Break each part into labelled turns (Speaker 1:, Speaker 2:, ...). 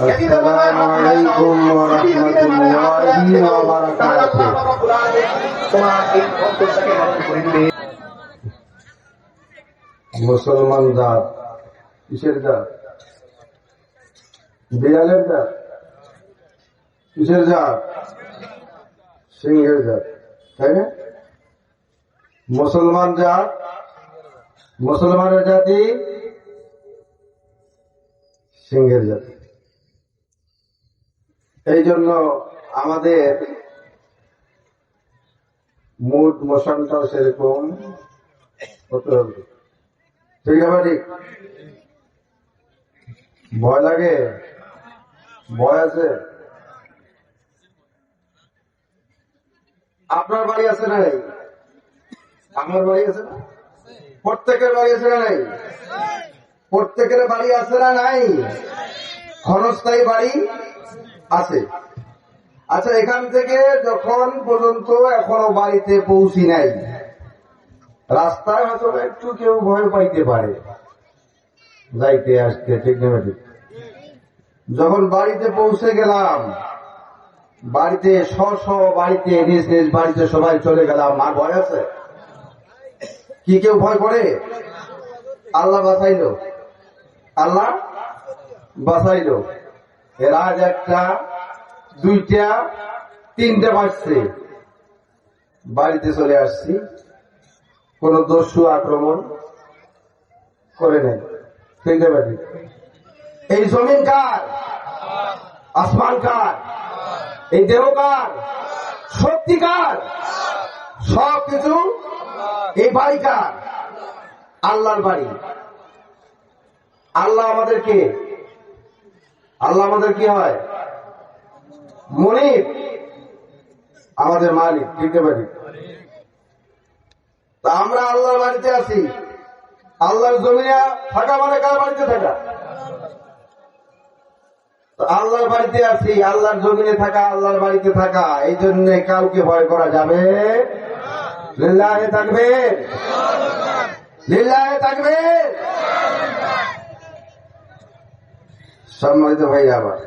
Speaker 1: আসসালামু আলাইকুম ওয়া রাহমাতুল্লাহি ওয়া বারাকাতুহু। মুসলমান জাত কিসের জাত? বিড়ালের জাত? কিসের জাত? সিংহের জাত, তাই না? মুসলমান জাত, মুসলমানের জাতি সিংহের জাতি। এই জন্য আমাদের মুড মোশনটাও সেরকম হতে হবে, ঠিক আছে? ঠিক। ভয় লাগে? ভয় আছে? আপনার বাড়ি আছে না নাই? আমার বাড়ি আছে না? প্রত্যেকের বাড়ি আছে না নাই? প্রত্যেকের বাড়ি আছে না নাই? ক্ষণস্থায়ী বাড়ি আছে। আচ্ছা, এখান থেকে যখন পর্যন্ত এখনো বাড়িতে পৌঁছি নাই, রাস্তায় হয়তো একটু কেউ ভয় পাইতে পারে যাইতে আসতে, ঠিক না? যখন বাড়িতে পৌঁছে গেলাম, বাড়িতে বাড়িতে নিজ নিজ বাড়িতে সবাই চলে গেলাম, মা ভয় আছে? কি কেউ ভয় করে? আল্লাহ বাঁচাইল, আল্লাহ বাঁচাইল। এর আজ একটা, দুইটা, তিনটা বাজছে, বাড়িতে চলে আসছি, কোন দস্যু আক্রমণ করে নেই, ঠিক আছে? এই জমিন কার? আসমান কার? এই দেহ কার? শক্তি কার? সবকিছু এই বাড়ি কার? আল্লাহর বাড়ি। আল্লাহ আমাদেরকে, আল্লাহ আমাদের কি হয়? মুনিব, আমাদের মালিক, ঠিক আছে? তা আমরা আল্লাহর বাড়িতে আছি। আল্লাহর জমিনে থাকা মানে কার বাড়িতে থাকা? আল্লাহর বাড়িতে আছি, আল্লাহর জমিনে থাকা, আল্লাহর বাড়িতে থাকা। এই জন্য কাউকে ভয় করা যাবে? লিল্লাহে তাকবীর, লিল্লাহে তাকবীর। সম্মানিত ভাই, আবার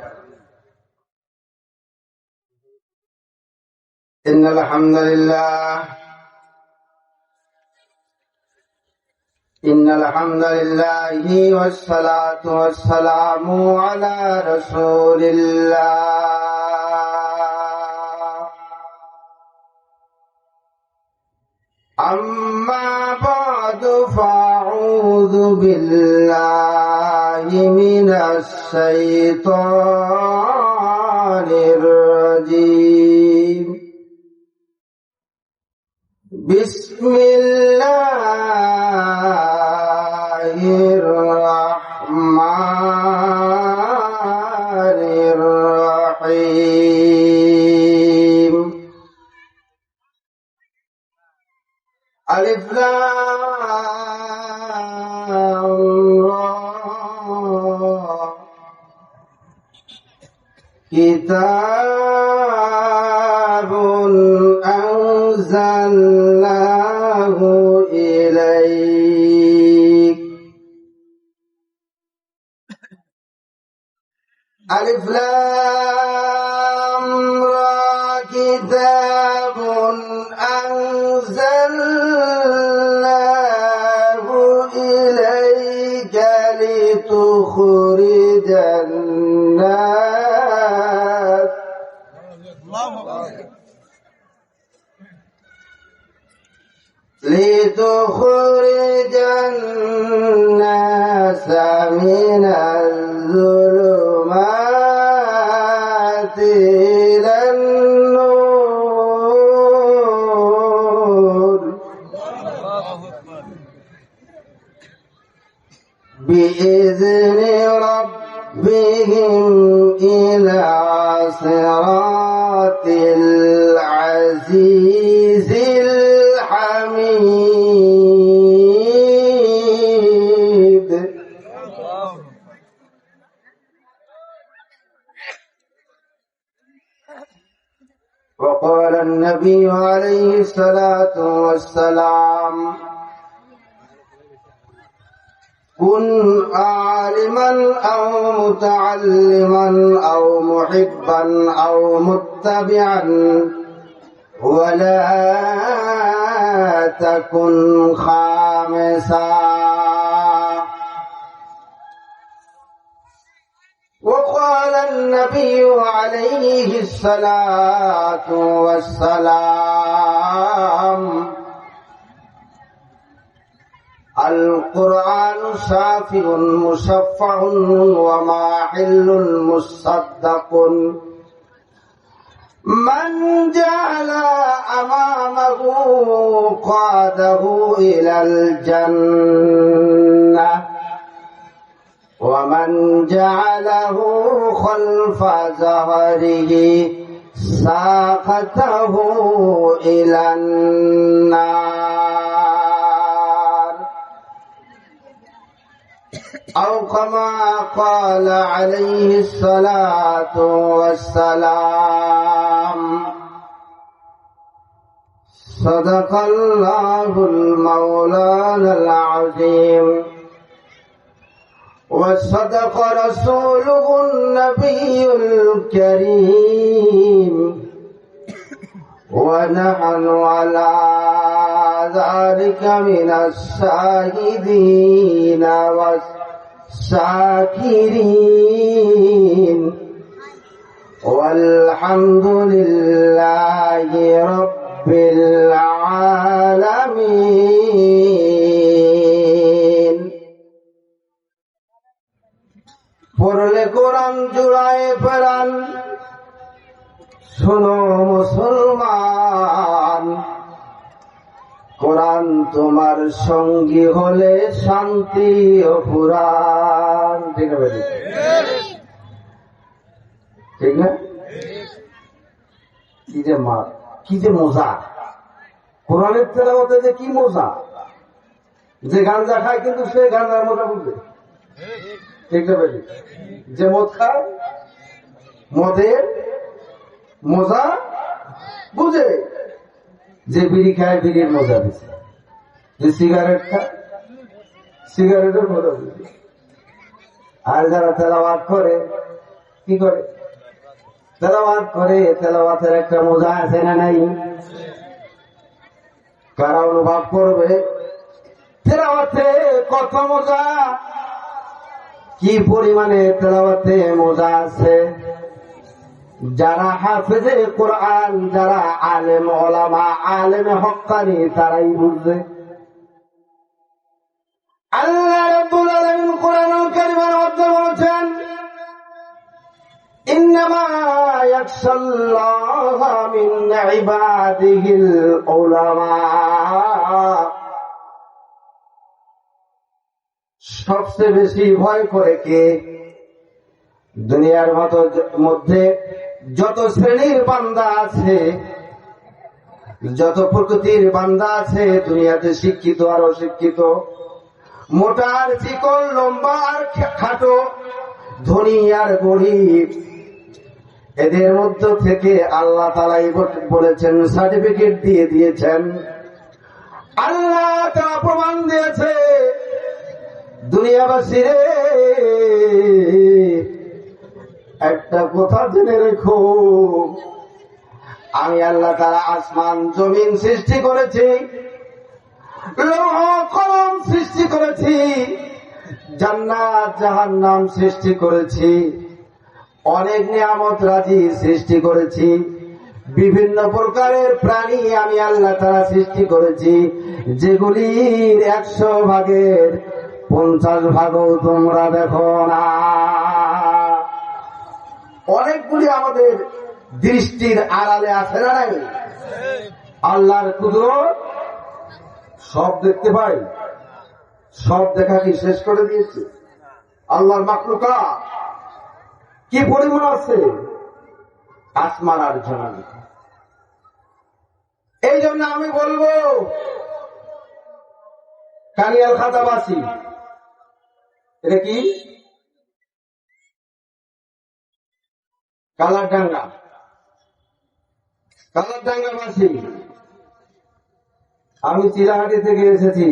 Speaker 1: ইন্নাল হামদুলিল্লাহ, ইন্নাল হামদুলিল্লাহি ওয়াস সালাতু ওয়াস সালামু আলা রাসূলিল্লাহ। আম্মা বা'দু ফাআউযু বিল্লাহি মিনাশ শাইতানির রাজীম। বিসমিল্লাহির রাহমানির রাহিম। আলিফ লাম রা। কিতাবুন আনজালনাহু ইলাইক। আলিফ লাম রা। কিতাবুন আনজালনাহু ইলাইকা লিতুখরিজান নাস মিনাল যুলুমাতি ইলান নূর বিইذনি রাব্বিহিম ইলা সিরাতিল আজিজিল হামিদ। وقال النبي عليه الصلاة والسلام: كن عالما أو متعلما أو محبا أو متبعا ولا تكن خامسا. وقال النبي عليه الصلاة والسلام القرآن شافع مشفع وماحل مصدق من جعل أمامه قاده إلى الجنة ومن جعله خلف ظهره ساقته إلى النار أو كما قال عليه الصلاة والسلام. صدق الله المولانا العظيم وصدق رسوله النبي الكريم ونحن على ذلك من الشاهدين والشاكرين والحمد لله رب العالمين. পড়লে কোরআন জুড়ায় ফেরান, শোনো মুসলমান, কোরআন তোমার সঙ্গী হলে শান্তি ও পুরাণ। ঠিক না? ঠিক না? কি যে মার, কি যে মজা কোরআনের তেলাওয়াতে, যে কি মজা। যে গাঁজা খায় কিন্তু সে গাঁজার মজা বুঝবে। ঠিক না? যে মদ খায় মদের মজা বুঝে, যে বিড়ি খায় বিড়ির মজা বুঝে, যে সিগারেট খায় সিগারেটের মজা বুঝে। আর যারা তেলাওয়াত করে কি করে? তেলাওয়াত করে, তেলাওয়াতের একটা মজা আছে না নাই? কারা অনুভব করবে তেলাওয়াতে কত মজা, কি পরিমাণে তেলাওয়াতে মজা আছে? যারা হাফেজে কোরআন, যারা আলেম ওলামা, আলেমে হক্কানি, তারাই বুঝবে। আল্লাহ রাব্বুল আলামিন কোরআনুল কারীমের মধ্যে বলেছেন, ইন্নামা ইয়াখশাল্লাহা মিন ইবাদিহিল উলামা। সবচেয়ে বেশি ভয় করে কে? দুনিয়ার মধ্যে যত শ্রেণীর বান্দা আছে, যত প্রকৃতির বান্দা আছে, দুনিয়াতে শিক্ষিত আর অশিক্ষিত, মোটা আর চিকন, লম্বা আর খাটো, ধনী আর গরিব, এদের মধ্য থেকে আল্লাহ তাআলাই বলেছেন, সার্টিফিকেট দিয়ে দিয়েছেন। আল্লাহ তাআলা প্রমাণ দিয়েছে, দুনিয়াবাসী রে, একটা কথা জেনে রেখো, আমি আল্লাহ তাআলা আসমান জমিন সৃষ্টি করেছি, লৌহ কলম সৃষ্টি করেছি, জান্নাত জাহান্নাম সৃষ্টি করেছি, অনেক নিয়ামত রাজি সৃষ্টি করেছি, বিভিন্ন প্রকারের প্রাণী আমি আল্লাহ তাআলা সৃষ্টি করেছি, যেগুলির 100 ভাগের 50 ভাগও তোমরা দেখো না। অনেকগুলি আমাদের দৃষ্টির আড়ালে আছে না নাই? আল্লাহর কুদরত সব দেখতে পাই, সব দেখা কি শেষ করে দিয়েছে? আল্লাহর মাখলুকাত কি পরিমাণ আছে আসমান আর জমিন। এই জন্য আমি বলবো, কানিয়াল খাতাবাসী, এটা কি? কালারডাঙ্গা, কালারডাঙ্গাবাসী, আমি চিরাহাটি থেকে এসেছি,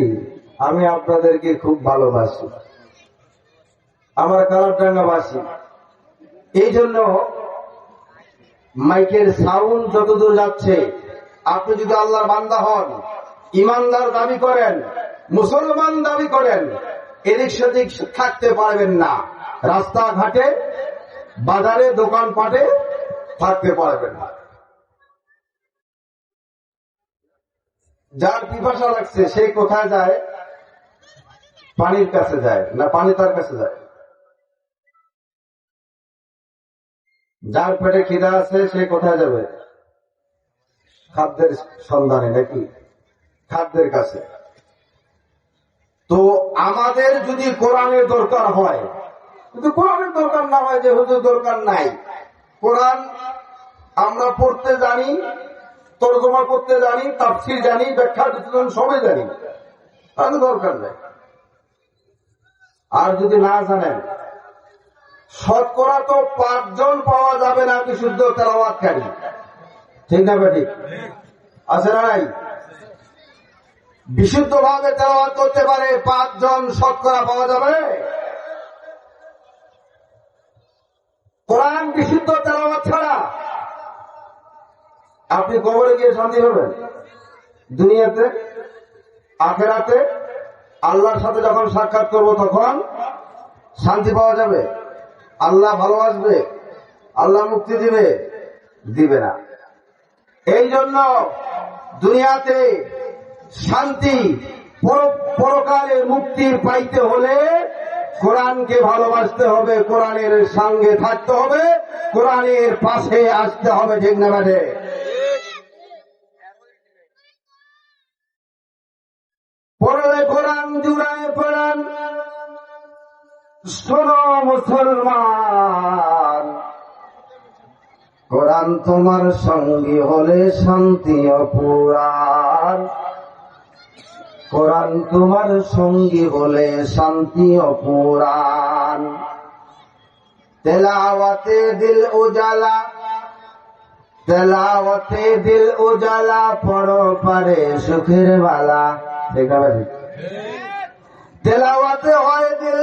Speaker 1: আমি আপনাদেরকে খুব ভালোবাসি। আমার কালারডাঙ্গাবাসী। এই জন্য মাইকের সাউন্ড যতদূর যাচ্ছে, আপনি যদি আল্লাহর বান্দা হন, ইমানদার দাবি করেন, মুসলমান দাবি করেন, এদিক সেদিক থাকতে পারবেন না। রাস্তাঘাটে, বাজারে, দোকানপাটে থাকতে পারবেন না। যার পিপাসা লাগছে সে কোথায় যায়? পানির কাছে যায়, না পানি তার কাছে যায়? যার পেটে খিদা আছে সে কোথায় যাবে? খাদ্যের সন্ধানে, নাকি খাদ্যের কাছে। তো আমাদের যদি কোরআনের দরকার হয়, যদি কোরআনের দরকার না হয়, যে হুজুর দরকার নাই, কোরআন আমরা পড়তে জানি, তর্জমা করতে জানি, তাফসীর জানি, ব্যাখ্যা বিশ্লেষণ সবই জানি, তাহলে দরকার নেই। আর যদি না জানেন, শতকরা তো 5 জন পাওয়া যাবে না বিশুদ্ধ তেলাওয়াতকারী, ঠিক না বেঠিক? আছে না নাই? বিশুদ্ধ ভাবে তেলাওয়াত করতে পারে 5 জন শতকরা পাওয়া যাবে? কোরআন বিশুদ্ধ তেলাওয়াত ছাড়া আপনি কবরে গিয়ে শান্তি পাবেন? দুনিয়াতে, আখিরাতে আল্লাহর সাথে যখন সাক্ষাৎ করব তখন শান্তি পাওয়া যাবে? আল্লাহ ভালোবাসবে? আল্লাহ মুক্তি দিবে? দিবে না। এই জন্য দুনিয়াতে শান্তি, পরকালে মুক্তি পাইতে হলে কোরআনকে ভালোবাসতে হবে, কোরআনের সঙ্গে থাকতে হবে, কোরআনের পাশে আসতে হবে, ঠিক না বাজে? পড়লে কোরআন, জুড়ায় কোরআন, শোনো মুসলমান, কোরআন তোমার সঙ্গী হলে শান্তি অপুরাণ, কোরআন তোমার সঙ্গী হলে শান্তি অপুরাণ। তেলাওয়াতে দিল উজালা, তেলাওয়াতে দিল উজালা, পড়ো পারে সুখের বালা, দেখা পাচ্ছি? তেলাওয়াতে হয় দিল